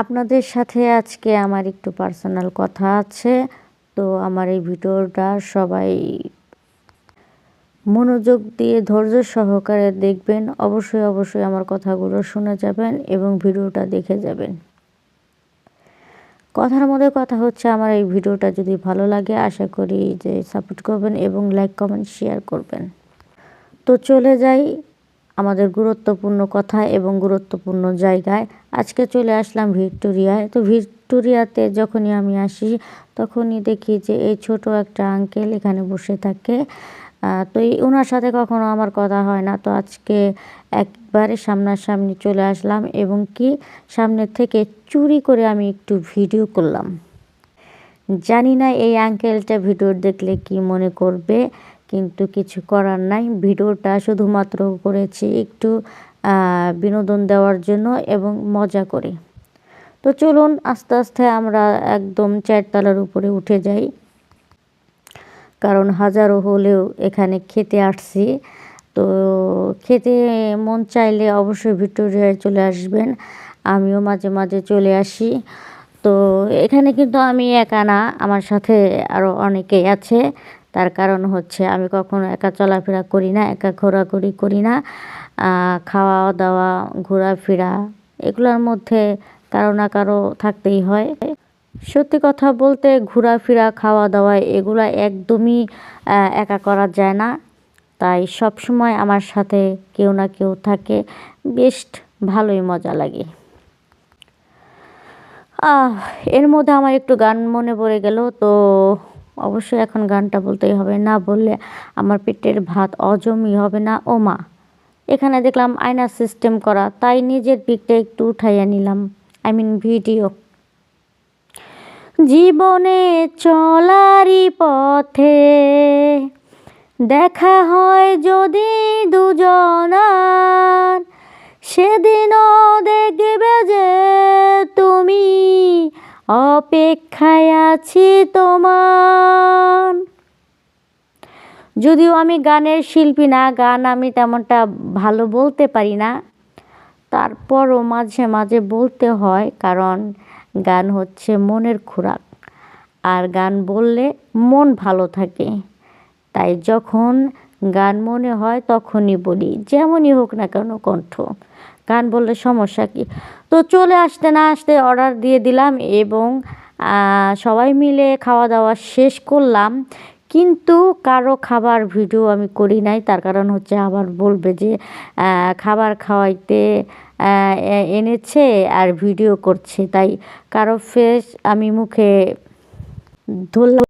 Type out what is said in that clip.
আপনাদের সাথে আজকে আমার একটু পার্সোনাল কথা আছে। তো আমার এই ভিডিওটা সবাই মনোযোগ দিয়ে ধৈর্য সহকারে দেখবেন। অবশ্যই আমার কথাগুলো শুনে যাবেন এবং ভিডিওটা দেখে যাবেন। কথার মধ্যে কথা হচ্ছে, আমার এই ভিডিওটা যদি ভালো লাগে আশা করি যে সাপোর্ট করবেন এবং লাইক কমেন্ট শেয়ার করবেন। তো চলে যাই আমাদের গুরুত্বপূর্ণ কথা এবং গুরুত্বপূর্ণ জায়গায়। আজকে চলে আসলাম ভিক্টোরিয়ায়। তো ভিক্টোরিয়াতে যখনই আমি আসি তখনই দেখি যে এই ছোট একটা আঙ্কেল এখানে বসে থাকে। তো ওনার সাথে কখনো আমার কথা হয় না। তো আজকে একবারে সামনাসামনি চলে আসলাম এবং কি সামনে থেকে চুরি করে আমি একটু ভিডিও করলাম। জানি না এই আঙ্কেলটা ভিডিও দেখলে কি মনে করবে, কিন্তু কিছু করার নাই। ভিডিওটা শুধুমাত্র করেছি একটু বিনোদন দেওয়ার জন্য এবং মজা করে। তো চলুন আস্তে আস্তে আমরা একদম 4 তলার উপরে উঠে যাই, কারণ হাজারো হলেও এখানে খেতে আসছি। তো খেতে মন চাইলে অবশ্যই ভিক্টোরিয়ায় চলে আসবেন। আমিও মাঝে মাঝে চলে আসি। তো এখানে কিন্তু আমি একা না, আমার সাথে আরও অনেকেই আছে। তার কারণ হচ্ছে আমি কখনো একা চলাফেরা করি না, একা ঘোরাঘুরি করি না। খাওয়া দাওয়া ঘোরাফেরা এগুলোর মধ্যে কারো না কারো থাকতেই হয়। সত্যি কথা বলতে ঘোরাফেরা খাওয়া দাওয়া এগুলো একদমই একা করা যায় না। তাই সব সময় আমার সাথে কেউ না কেউ থাকে, বেশ ভালোই মজা লাগে। এর মধ্যে আমার একটু গান মনে পড়ে গেল। তো অবশ্যই এখন গানটা বলতেই হবে, না বললে আমার পেটের ভাত হজমই হবে না। ও মা, এখানে দেখলাম আয়না সিস্টেম করা, তাই নিজের পিকটা একটু উঠাইয়া নিলাম, ভিডিও। জীবনে চলারই পথে দেখা হয় যদি দুজনার, সেদিনও দেখবে যে তুমি অপেক্ষায় আছি তোমার। যদিও আমি গানের শিল্পী না, গান আমি তেমনটা ভালো বলতে পারি না, তারপরও মাঝে মাঝে বলতে হয়, কারণ গান হচ্ছে মনের খোরাক। আর গান বললে মন ভালো থাকে। তাই যখন গান মনে হয় তখনই বলি, যেমনই হোক না কেন কণ্ঠ। গান বললে সমস্যা কি? তো চলে আসতে না আসতে অর্ডার দিয়ে দিলাম এবং সবাই মিলে খাওয়া দাওয়া শেষ করলাম। কিন্তু কারো খাবার ভিডিও আমি করি নাই, তার কারণ হচ্ছে আবার বলবে যে খাবার খাওয়াইতে এনেছে আর ভিডিও করছে। তাই কারো ফেস আমি মুখে ধরলাম।